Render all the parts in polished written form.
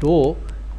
2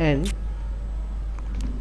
n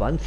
1